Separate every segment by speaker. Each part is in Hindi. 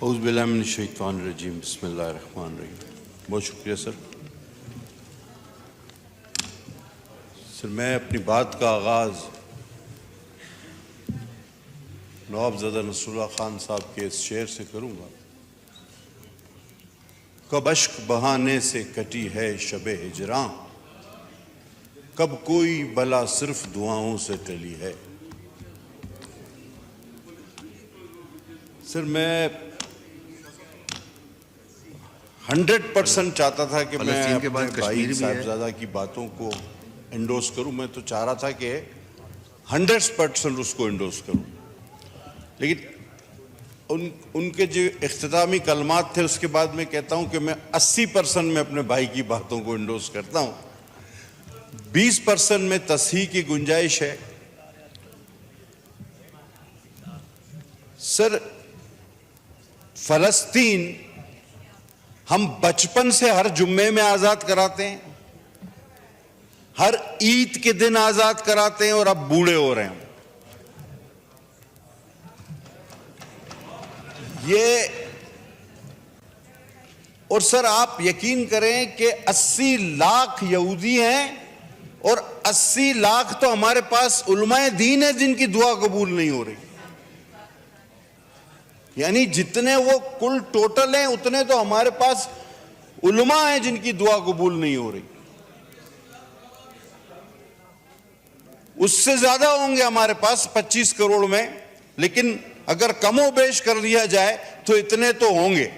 Speaker 1: औज़ुबिल्लाहिमिनश्शैतानिर्रजीम बिस्मिल्लाहिर्रहमानिर्रहीम। बहुत शुक्रिया सर। मैं अपनी बात का आगाज़ नवाबज़ादा नसरुल्लाह खान साहब के इस शेर से करूँगा। कब अश्क बहाने से कटी है शबे हिजरां, कब कोई बला सिर्फ दुआओं से टली है। सर मैं 100% चाहता था कि मैं अपने भाई साहबजादा की बातों को एंडोर्स करूं। मैं तो चाह रहा था कि 100% उसको एंडोर्स करूं, लेकिन उनके जो इख्तितामी कलमात थे उसके बाद मैं कहता हूं कि मैं 80% में अपने भाई की बातों को एंडोर्स करता हूं। 20% में तस्हीह की गुंजाइश है। सर फलस्तीन हम बचपन से हर जुम्मे में आजाद कराते हैं, हर ईद के दिन आजाद कराते हैं और अब बूढ़े हो रहे हैं। ये और सर आप यकीन करें कि 80 लाख यहूदी हैं और 80 लाख तो हमारे पास उलमाए दीन है जिनकी दुआ कबूल नहीं हो रही। यानी जितने वो कुल टोटल हैं उतने तो हमारे पास उलमा हैं जिनकी दुआ कबूल नहीं हो रही। उससे ज्यादा होंगे हमारे पास 25 करोड़ में, लेकिन अगर कमो बेश कर लिया जाए तो इतने तो होंगे।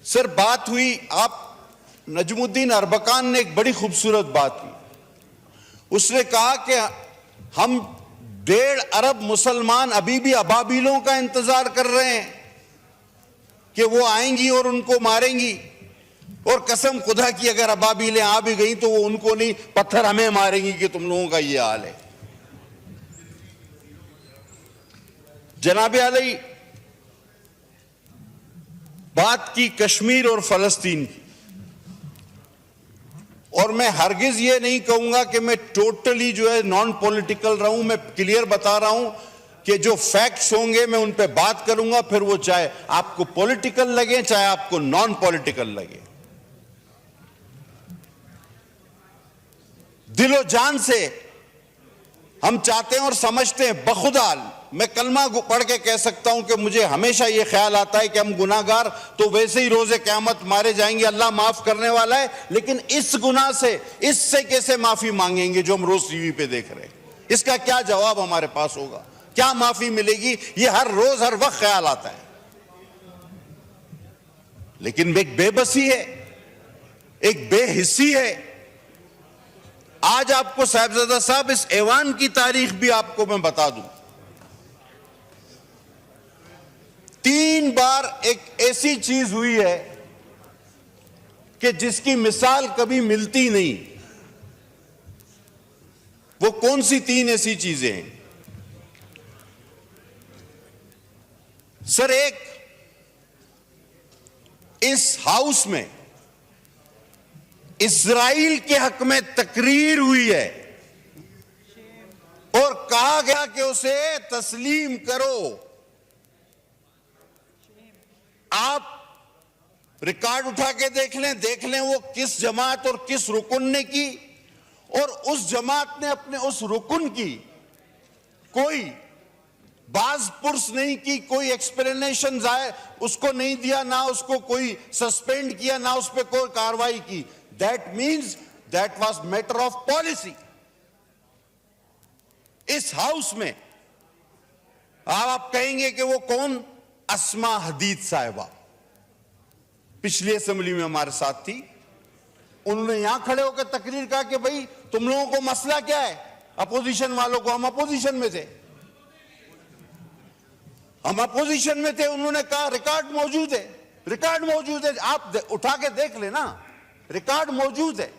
Speaker 1: सर बात हुई, आप नजमुद्दीन अरबकान ने एक बड़ी खूबसूरत बात की। उसने कहा कि हम 1.5 अरब मुसलमान अभी भी अबाबिलों का इंतजार कर रहे हैं कि वो आएंगी और उनको मारेंगी, और कसम खुदा की अगर अबाबिलें आ भी गई तो वो उनको नहीं, पत्थर हमें मारेंगी कि तुम लोगों का ये हाल है। जनाब आली बात की कश्मीर और फलस्तीन की, और मैं हरगिज ये नहीं कहूंगा कि मैं टोटली जो है नॉन पॉलिटिकल रहूं। मैं क्लियर बता रहा हूं कि जो फैक्ट्स होंगे मैं उन पे बात करूंगा, फिर वो चाहे आपको पॉलिटिकल लगे चाहे आपको नॉन पॉलिटिकल लगे। दिलो जान से हम चाहते हैं और समझते हैं, बखुदा मैं कलमा पढ़ के कह सकता हूं कि मुझे हमेशा यह ख्याल आता है कि हम गुनाहगार तो वैसे ही रोजे क़यामत मारे जाएंगे, अल्लाह माफ करने वाला है, लेकिन इस गुनाह से, इससे कैसे माफी मांगेंगे जो हम रोज टीवी पे देख रहे हैं। इसका क्या जवाब हमारे पास होगा, क्या माफी मिलेगी, ये हर रोज हर वक्त ख्याल आता है। लेकिन एक बेबसी है, एक बेहिस्सी है। आज आपको साहिबजादा साहब इस ऐवान की तारीख भी आपको मैं बता दूं। 3 बार एक ऐसी चीज हुई है कि जिसकी मिसाल कभी मिलती नहीं। वो कौन सी 3 ऐसी चीजें हैं? सर एक, इस हाउस में इस्राइल के हक में तकरीर हुई है और कहा गया कि उसे तस्लीम करो। आप रिकॉर्ड उठा के देख लें वो किस जमात और किस रुकन ने की, और उस जमात ने अपने उस रुकन की कोई बाज पुर्स नहीं की, कोई एक्सप्लेनेशन उसको नहीं दिया, ना उसको कोई सस्पेंड किया, ना उस पर कोई कार्रवाई की। That means that was matter of policy. इस हाउस में आप कहेंगे कि वो कौन? अस्मा हदीद साहिबा पिछली असेंबली में हमारे साथ थी। उन्होंने यहां खड़े होकर तकरीर कहा कि भाई तुम लोगों को मसला क्या है, अपोजिशन वालों को। हम अपोजिशन में थे, हम अपोजिशन में थे। उन्होंने कहा रिकॉर्ड मौजूद है, रिकॉर्ड मौजूद है, आप उठा के देख लेना, रिकॉर्ड मौजूद है,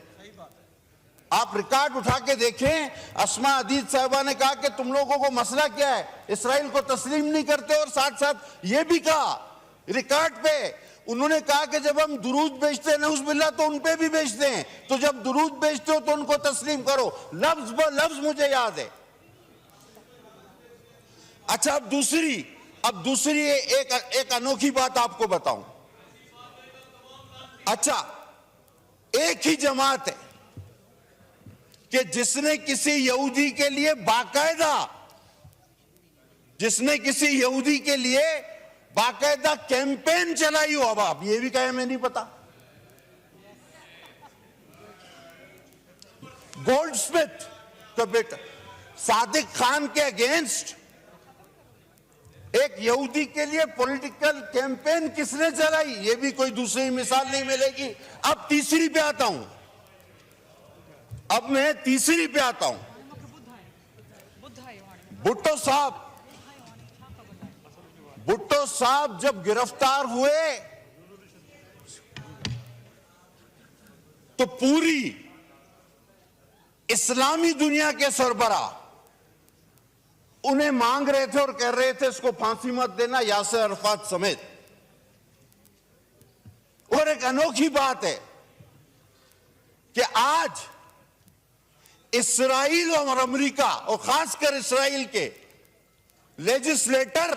Speaker 1: आप रिकॉर्ड उठा के देखें। अस्मा हदीद साहिबा ने कहा कि तुम लोगों को मसला क्या है, इसराइल को तस्लीम नहीं करते, और साथ साथ ये भी कहा रिकॉर्ड पे, उन्होंने कहा कि जब हम दुरूद बेचते हैं नऊज़ुबिल्लाह तो उन पे भी बेचते हैं, तो जब दुरूद बेचते हो तो उनको तस्लीम करो। लफ्ज ब लफ्ज मुझे याद है। अच्छा अब दूसरी, अब दूसरी एक अनोखी बात आपको बताऊं। अच्छा, एक ही जमात है कि जिसने किसी यहूदी के लिए बाकायदा कैंपेन चलाई हो। अब आप ये भी कहे मैं नहीं पता। गोल्डस्मिथ का बेटा सादिक खान के अगेंस्ट एक यहूदी के लिए पॉलिटिकल कैंपेन किसने चलाई, ये भी कोई दूसरी मिसाल नहीं मिलेगी। अब तीसरी पे आता हूं, भुट्टो साहब जब गिरफ्तार हुए तो पूरी इस्लामी दुनिया के सरबराह उन्हें मांग रहे थे और कह रहे थे इसको फांसी मत देना, यासिर अरफात समेत। और एक अनोखी बात है कि आज इस्राइल और अमेरिका और खासकर इस्राइल के लेजिस्लेटर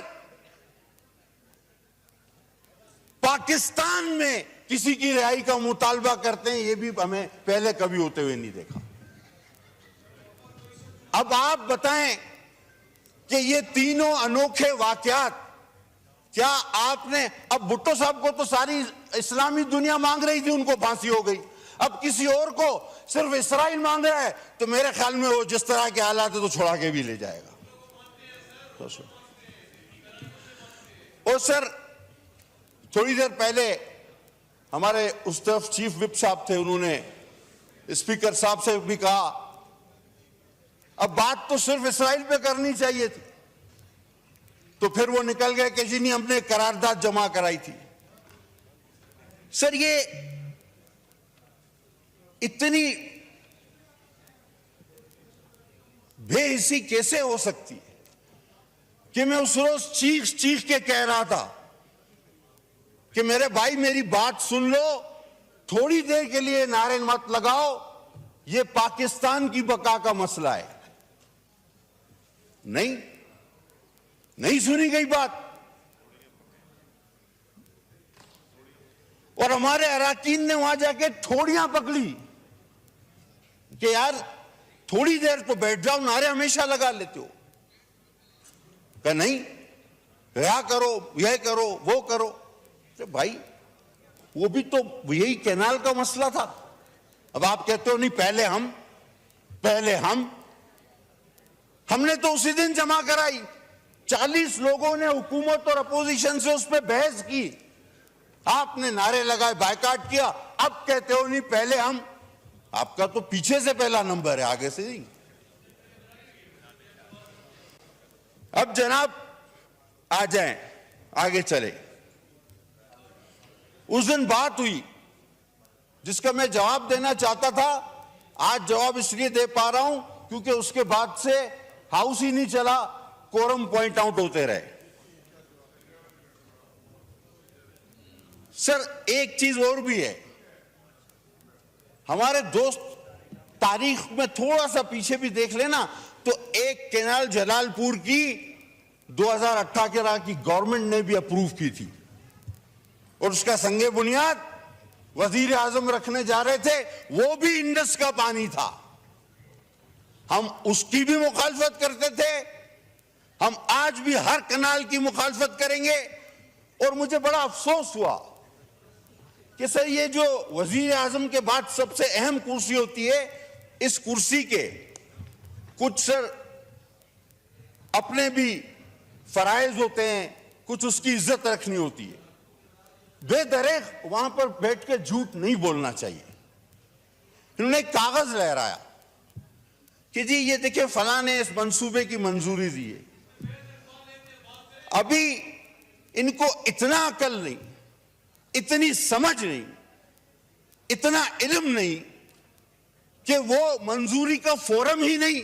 Speaker 1: पाकिस्तान में किसी की रिहाई का मुतालबा करते हैं, यह भी हमें पहले कभी होते हुए नहीं देखा। अब आप बताएं कि ये तीनों अनोखे वाकयात, क्या आपने, अब भुट्टो साहब को तो सारी इस्लामी दुनिया मांग रही थी, उनको फांसी हो गई। अब किसी और को सिर्फ इस्राइल मांग रहा है, तो मेरे ख्याल में वो जिस तरह के हालात है तो छुड़ा के भी ले जाएगा। और सर, थोड़ी देर पहले हमारे उस तरफ चीफ विप साहब थे, उन्होंने स्पीकर साहब से भी कहा अब बात तो सिर्फ इस्राइल पे करनी चाहिए थी, तो फिर वो निकल गए कि जी नहीं, हमने करारदाद जमा कराई थी। सर, ये इतनी बेहिसी कैसे हो सकती है कि मैं उस रोज चीख चीख के कह रहा था कि मेरे भाई मेरी बात सुन लो, थोड़ी देर के लिए नारे मत लगाओ, ये पाकिस्तान की बका का मसला है। नहीं सुनी गई बात। और हमारे अराकीन ने वहां जाके ठोड़ियां पकड़ी कि यार थोड़ी देर तो बैठ जाओ, नारे हमेशा लगा लेते हो। कहा नहीं, क्या करो, यह करो, वो करो। तो भाई वो भी तो यही कैनाल का मसला था। अब आप कहते हो नहीं, पहले हमने तो उसी दिन जमा कराई। 40 लोगों ने हुकूमत और अपोजिशन से उस पर बहस की, आपने नारे लगाए, बायकाट किया। अब कहते हो नहीं, पहले हम। आपका तो पीछे से पहला नंबर है, आगे से नहीं। अब जनाब आ जाएं, आगे चले। उस दिन बात हुई जिसका मैं जवाब देना चाहता था, आज जवाब इसलिए दे पा रहा हूं क्योंकि उसके बाद से हाउस ही नहीं चला, कोरम पॉइंट आउट होते रहे। सर, एक चीज और भी है, हमारे दोस्त तारीख में थोड़ा सा पीछे भी देख लेना तो एक कैनाल जलालपुर की 2018 की गवर्नमेंट ने भी अप्रूव की थी और उसका संगे बुनियाद वजीर आजम रखने जा रहे थे, वो भी इंडस का पानी था। हम उसकी भी मुखालफत करते थे, हम आज भी हर कनाल की मुखालफत करेंगे। और मुझे बड़ा अफसोस हुआ कि सर, ये जो वजीर आजम के बाद सबसे अहम कुर्सी होती है, इस कुर्सी के कुछ सर अपने भी फराइज होते हैं, कुछ उसकी इज्जत रखनी होती है। बेदरेक वहां पर बैठ के झूठ नहीं बोलना चाहिए। इन्होंने एक कागज लहराया कि जी ये देखिए फलां ने इस मंसूबे की मंजूरी दी है। अभी इनको इतना अकल नहीं, इतनी समझ नहीं, इतना इल्म नहीं कि वो मंजूरी का फोरम ही नहीं,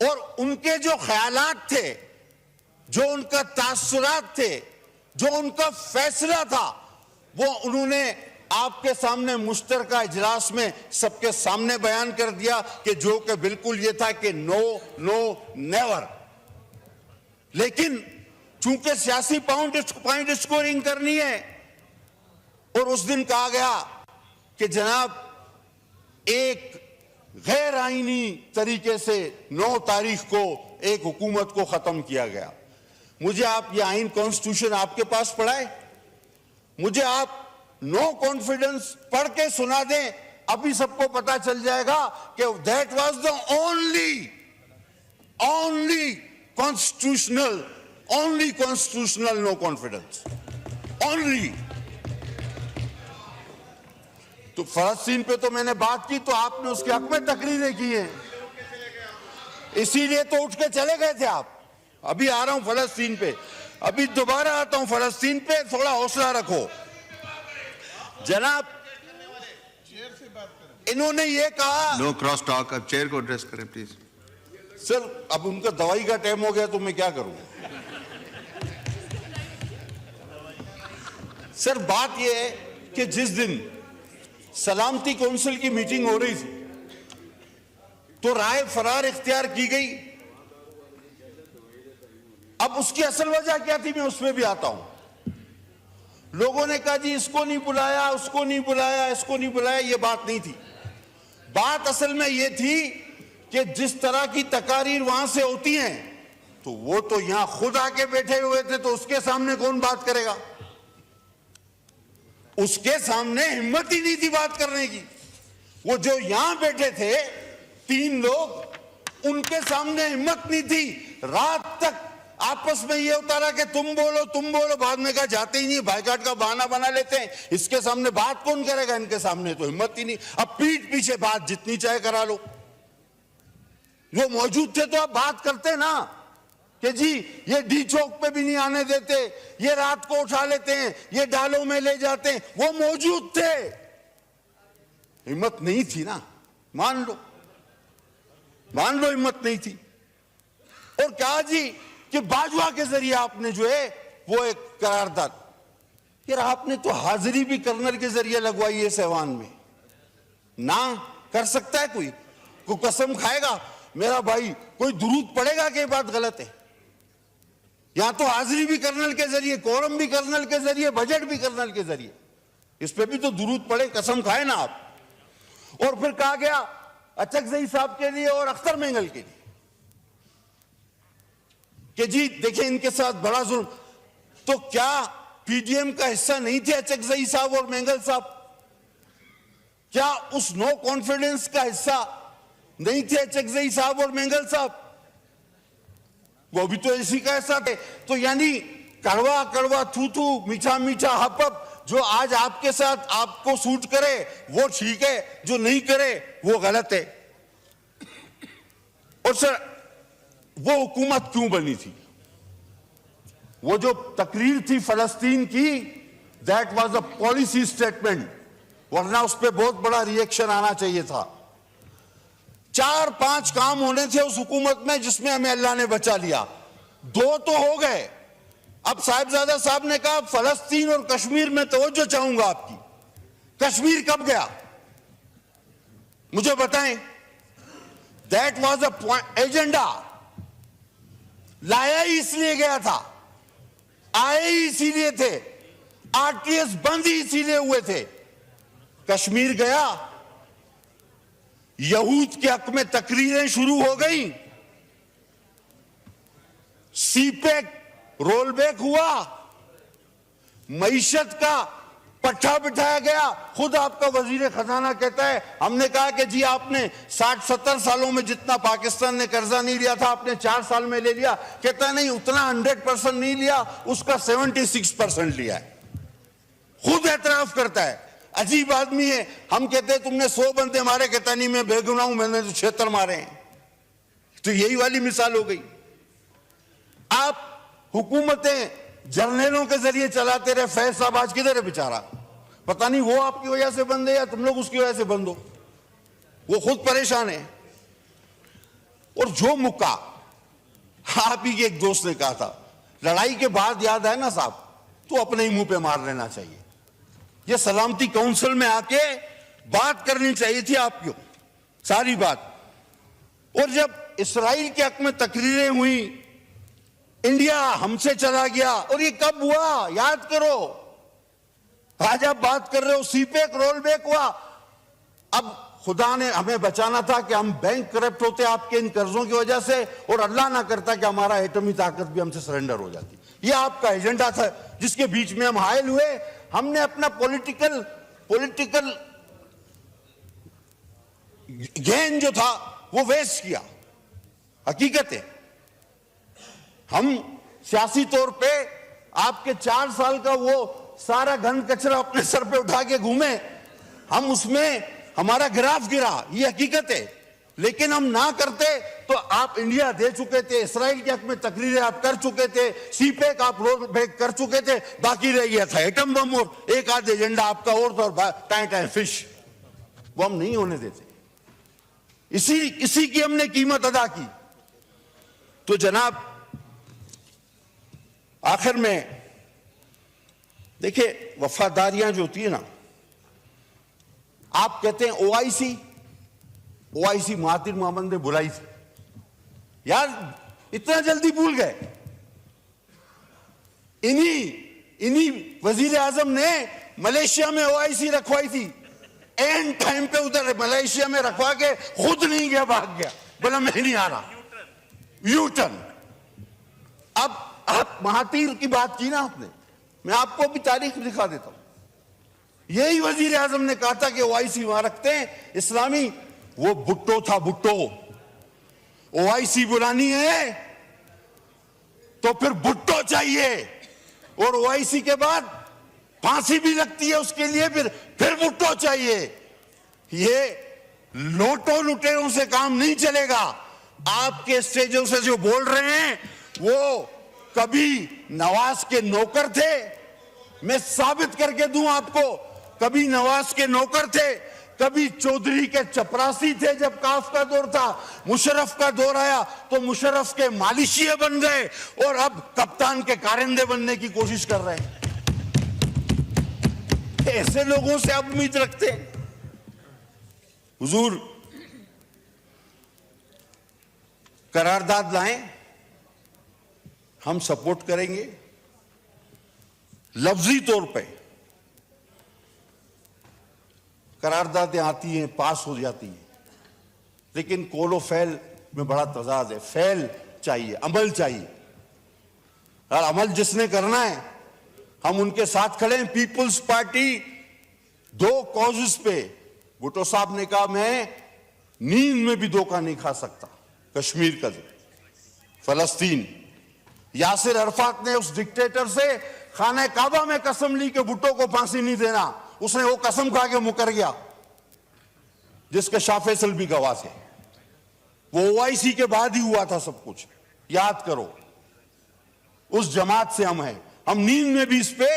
Speaker 1: और उनके जो ख्यालात थे, जो उनका तासुरात थे, जो उनका फैसला था, वो उन्होंने आपके सामने मुश्तरका इजलास में सबके सामने बयान कर दिया कि जो कि बिल्कुल ये था कि नो नो नेवर। लेकिन चूंकि सियासी पॉइंट स्कोरिंग करनी है। और उस दिन कहा गया कि जनाब एक गैर आईनी तरीके से 9 तारीख को एक हुकूमत को खत्म किया गया। मुझे आप ये आइन कॉन्स्टिट्यूशन आपके पास पढ़ाए, मुझे आप नो कॉन्फिडेंस पढ़ के सुना दें, अभी सबको पता चल जाएगा कि that was the only constitutional no confidence only. तो फलस्तीन पे तो मैंने बात की, तो आपने उसके हक में तकरीरें की हैं, इसीलिए तो उठ के चले गए थे आप। अभी आ रहा हूं फलस्तीन पे, अभी दोबारा आता हूं फलस्तीन पे, थोड़ा हौसला रखो जनाब। इन्होंने ये कहा
Speaker 2: नो क्रॉस टॉक, अब चेयर को एड्रेस करें प्लीज।
Speaker 1: सर अब उनका दवाई का टाइम हो गया तो मैं क्या करूं। सर बात यह है कि जिस दिन सलामती काउंसिल की मीटिंग हो रही थी तो राय फरार इख्तियार की गई। अब उसकी असल वजह क्या थी मैं उसमें भी आता हूं। लोगों ने कहा जी इसको नहीं बुलाया, उसको नहीं बुलाया, इसको नहीं बुलाया, ये बात नहीं थी। बात असल में ये थी कि जिस तरह की तकारीर वहां से होती हैं तो वो तो यहां खुद आके बैठे हुए थे, तो उसके सामने कौन बात करेगा। उसके सामने हिम्मत ही नहीं थी बात करने की। वो जो यहां बैठे थे 3 लोग, उनके सामने हिम्मत नहीं थी। रात तक आपस में ये होता रहा कि तुम बोलो, बाद में कहा जाते ही नहीं, बाइकाट का बहाना बना लेते हैं। इसके सामने बात कौन करेगा, इनके सामने तो हिम्मत ही नहीं। अब पीठ पीछे बात जितनी चाहे करा लो। वो मौजूद थे तो अब बात करते ना कि जी ये डी चौक पे भी नहीं आने देते, ये रात को उठा लेते हैं, ये डालों में ले जाते हैं। वो मौजूद थे, हिम्मत नहीं थी ना, मान लो हिम्मत नहीं थी। और कहा जी कि बाजवा के जरिए आपने जो है वो एक करारदाद, यार आपने तो हाजिरी भी कर्नल के जरिए लगवाई है सहवान में। ना कर सकता है कोई कसम खाएगा मेरा भाई, कोई दुरूद पड़ेगा कि बात गलत है। यहां तो हाजिरी भी कर्नल के जरिए, कोरम भी कर्नल के जरिए, बजट भी कर्नल के जरिए, इस पे भी तो दुरूद पड़े, कसम खाए ना आप। और फिर कहा गया अचकजई साहब के लिए और अख्तर मेंगल के लिए कि जी देखिए इनके साथ बड़ा जुल्म। तो क्या पीडीएम का हिस्सा नहीं थे अचकजई साहब और मेंगल साहब? क्या उस नो कॉन्फिडेंस का हिस्सा नहीं थे अचकजई साहब और मेंगल साहब? वो भी तो इसी का हिस्सा थे। तो यानी कड़वा कड़वा, थू थू, मीठा मीठा, हप हप, जो आज आपके साथ आपको सूट करे वो ठीक है, जो नहीं करे वो गलत है। और सर वो हुकूमत क्यों बनी थी? वो जो तकरीर थी फलस्तीन की, that was a policy statement, वरना उस पर बहुत बड़ा रिएक्शन आना चाहिए था। 4-5 काम होने थे उस हुकूमत में जिसमें हमें अल्लाह ने बचा लिया। 2 तो हो गए। अब साहिबजादा साहब ने कहा फलस्तीन और कश्मीर में तवज्जो चाहूंगा आपकी। कश्मीर कब गया मुझे बताएं। दैट वाज अ एजेंडा, लाया ही इसलिए गया था, आए ही इसीलिए थे, आरटीएस बंद ही इसीलिए हुए थे। कश्मीर गया, यहूद के हक में तकरीरें शुरू हो गई, सीपेक रोलबैक हुआ, मईशत का पट्टा बिठाया गया। खुद आपका वजीर खजाना कहता है, हमने कहा कि जी आपने 60-70 सालों में जितना पाकिस्तान ने कर्जा नहीं लिया था आपने 4 साल में ले लिया। कहता है नहीं, उतना 100% नहीं लिया, उसका 76% लिया है। खुद एतराफ करता है। अजीब आदमी है। हम कहते हैं तुमने 100 बंदे मारे, कहता नहीं मैं बेगुनाह हूं, मैंने तो 76 मारे हैं। तो यही वाली मिसाल हो गई। आप हुकूमतें जर्नलों के जरिए चलाते रहे। फैज साहब आज किधर है बेचारा, पता नहीं वो आपकी वजह से बंद है या तुम लोग उसकी वजह से बंद हो, वो खुद परेशान है। और जो मुक्का आप ही के एक दोस्त ने कहा था, लड़ाई के बाद याद है ना साहब, तो अपने ही मुंह पे मार लेना चाहिए। ये सलामती काउंसिल में आके बात करनी चाहिए थी आपको सारी बात। और जब इसराइल के हक में तकरीरें हुई इंडिया हमसे चला गया, और ये कब हुआ याद करो। आज आप बात कर रहे हो सीपेक रोल बैक हुआ। अब खुदा ने हमें बचाना था कि हम बैंक करप्ट होते आपके इन कर्जों की वजह से, और अल्लाह ना करता कि हमारा एटमी ताकत भी हमसे सरेंडर हो जाती। ये आपका एजेंडा था जिसके बीच में हम हायल हुए। हमने अपना पॉलिटिकल गेन जो था वो वेस्ट किया। हकीकत है हम सियासी तौर पे आपके 4 साल का वो सारा घन कचरा अपने सर पे उठा के घूमे, हम उसमें हमारा ग्राफ गिरा, ये हकीकत है। लेकिन हम ना करते तो आप इंडिया दे चुके थे, इसराइल के हक में तकरीरें आप कर चुके थे, सीपेक आप रोल बैक कर चुके थे, बाकी रह गया था एटम बम और एक आध एजेंडा आपका और था, टाइम टाइम फिश, वो हम नहीं होने देते। इसी की हमने कीमत अदा की। तो जनाब आखिर में देखिए, वफादारियां जो होती है ना, आप कहते हैं ओआईसी महातिर मोहम्मद ने बुलाई थी, यार इतना जल्दी भूल गए। इन्हीं वजीर आजम ने मलेशिया में ओआईसी रखवाई थी, एंड टाइम पे उधर मलेशिया में रखवा के खुद नहीं गया, भाग गया, बोला मैं नहीं आ रहा, यू टर्न। अब आप महातीर की बात की ना आपने, मैं आपको भी तारीख दिखा देता हूं। यही वजीर आजम ने कहा था कि ओआईसी वहां रखते हैं इस्लामी, वो भुट्टो था, भुट्टो। ओआईसी बुलानी है तो फिर भुट्टो चाहिए, और ओआईसी के बाद फांसी भी लगती है उसके लिए, फिर भुट्टो चाहिए। ये लोटो लुटेरों से काम नहीं चलेगा। आपके स्टेजों से जो बोल रहे हैं वो कभी नवाज के नौकर थे, मैं साबित करके दूं आपको, कभी नवाज के नौकर थे, कभी चौधरी के चपरासी थे। जब काफ का दौर था, मुशर्रफ का दौर आया तो मुशर्रफ के मालिशिये बन गए, और अब कप्तान के कारिंदे बनने की कोशिश कर रहे हैं। ऐसे लोगों से आप उम्मीद रखते हैं? हुजूर करारदाद लाएं, हम सपोर्ट करेंगे। लफ्जी तौर पे करारदादें आती हैं, पास हो जाती हैं, लेकिन कोलो फैल में बड़ा तजाद है। फैल चाहिए, अमल चाहिए, और अमल जिसने करना है हम उनके साथ खड़े हैं। पीपुल्स पार्टी 2 कॉजेस पे, भुट्टो साहब ने कहा मैं नींद में भी धोखा नहीं खा सकता। कश्मीर का फलस्तीन, यासिर अरफात ने उस डिक्टेटर से खाना काबा में कसम ली कि भुट्टो को फांसी नहीं देना, उसने वो कसम खा के मुकर गया, जिसके शाह फैसल भी गवाह थे। वो ओआईसी के बाद ही हुआ था सब कुछ, याद करो। उस जमात से हम हैं, हम नींद में भी इस पे,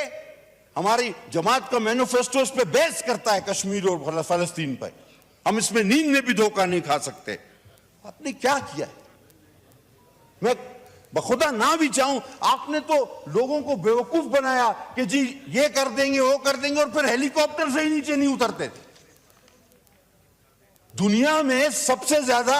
Speaker 1: हमारी जमात का मैनिफेस्टो इस पे बेस करता है कश्मीर और फलस्तीन पर। हम इसमें नींद में भी धोखा नहीं खा सकते। आपने क्या किया है? मैं बखुदा ना भी चाहूं, आपने तो लोगों को बेवकूफ बनाया कि जी ये कर देंगे वो कर देंगे, और फिर हेलीकॉप्टर से ही नीचे नहीं उतरते थे। दुनिया में सबसे ज्यादा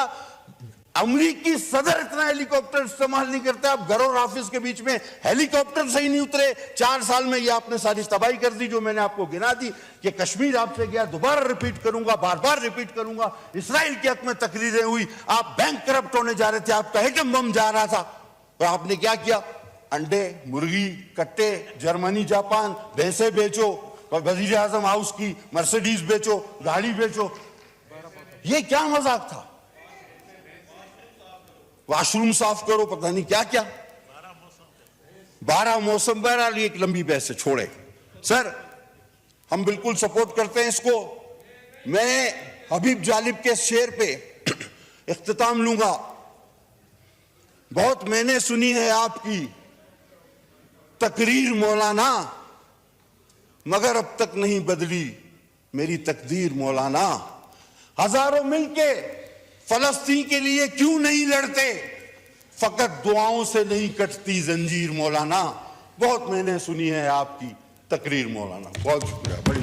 Speaker 1: अमेरिकी सदर इतना हेलीकॉप्टर इस्तेमाल नहीं करता। आप घर और ऑफिस के बीच में हेलीकॉप्टर से ही नहीं उतरे। 4 साल में ये आपने सारी तबाही कर दी जो मैंने आपको गिना दी कि कश्मीर आपसे गया। दोबारा रिपीट करूंगा, बार बार रिपीट करूंगा, इसराइल के हक में तकरीरें हुई, आप बैंक करप्ट होने जा रहे थे, आपका एटम बम जा रहा था, और आपने क्या किया? अंडे, मुर्गी, कट्टे, जर्मनी, जापान, भैंसे बेचो, और वजीर आजम हाउस की मर्सिडीज बेचो, गाड़ी बेचो। ये क्या मजाक था? वॉशरूम साफ करो, पता नहीं क्या क्या, 12 मौसम। बहरहाल एक लंबी बहस से छोड़े। सर हम बिल्कुल सपोर्ट करते हैं इसको। मैं हबीब जालिब के शेर पे इख्तिताम लूंगा। बहुत मैंने सुनी है आपकी तकरीर मौलाना, मगर अब तक नहीं बदली मेरी तकदीर मौलाना। हजारों मिलके फलस्तीन के लिए क्यों नहीं लड़ते? फकत दुआओं से नहीं कटती जंजीर मौलाना। बहुत मैंने सुनी है आपकी तकरीर मौलाना। बहुत शुक्रिया, बड़ी